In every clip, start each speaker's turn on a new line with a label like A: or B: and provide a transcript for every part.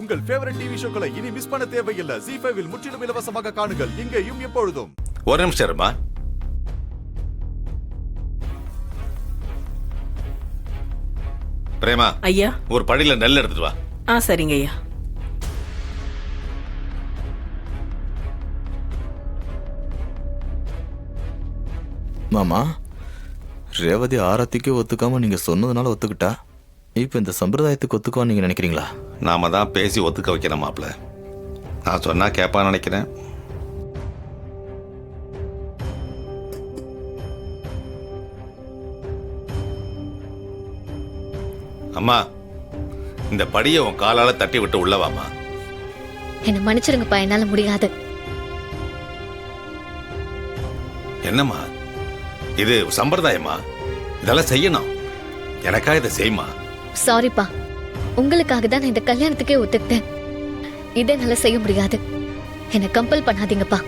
A: உங்கள் favourite TV ஷோக்களை இனி miss பண்ண தேவையில்லை. ZEE5 இல் முற்றிலும் இலவசமாக காணுங்கள், இங்கேயும் எப்பொழுதும்.
B: ஒரு நிமிஷம் இருமா. பிரேமா,
C: ஐயா.
B: ஒரு படியில நெல் எடுத்துட்டு வா.
C: சரிங்க ஐயா.
D: மாமா, ரேவதி ஆரத்திக்கே ஒத்துக்காம நீங்க சொன்னதுனால ஒத்துக்கிட்டா. இப்ப இந்த சம்பிரதாயத்துக்கு ஒத்துக்குவான்னு நீங்க நினைக்கிறீங்களா?
B: நாம தான் பேசி ஒத்துக்க வைக்கணும் மாப்ள. நான் சொன்னா கேட்பான்னு நினைக்கிறேன். அம்மா, இந்த படியை உன் காலால தட்டி விட்டு உள்ளவாமா.
E: என்ன மன்னிச்சிருங்கப்பா, என்னால முடியாது.
B: என்னம்மா இது சம்பிரதாயமா? இதெல்லாம் செய்யணும். எனக்கா இதை செய்யுமா?
E: சாரிப்பா, உங்களுக்காக தான் நான் இந்த கல்யாணத்துக்கே ஒத்துக்கிட்டேன். இதை என்னால செய்ய முடியாது. என்ன கம்பல் பண்ணாதீங்கப்பா.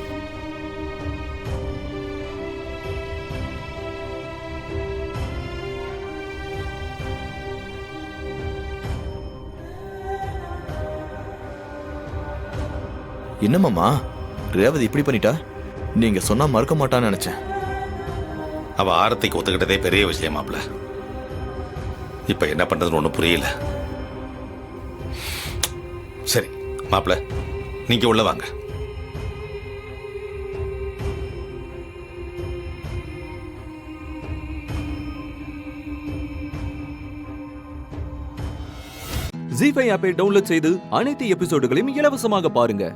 D: என்ன மாமா, ரேவதி இப்படி பண்ணிட்டா? நீங்க சொன்னா மறுக்க மாட்டான்னு நினைச்சேன்.
B: அவ ஆரத்திக்கு ஒத்துக்கிட்டதே பெரிய விஷயமாப்ல. இப்ப என்ன பண்றதுன்னு ஒண்ணு புரியல. சரி மாப்ள, நீங்க உள்ள வாங்க.
F: ZEE5 ஆப்பை டவுன்லோட் செய்து அனைத்து எபிசோடுகளையும் இலவசமாக பாருங்க.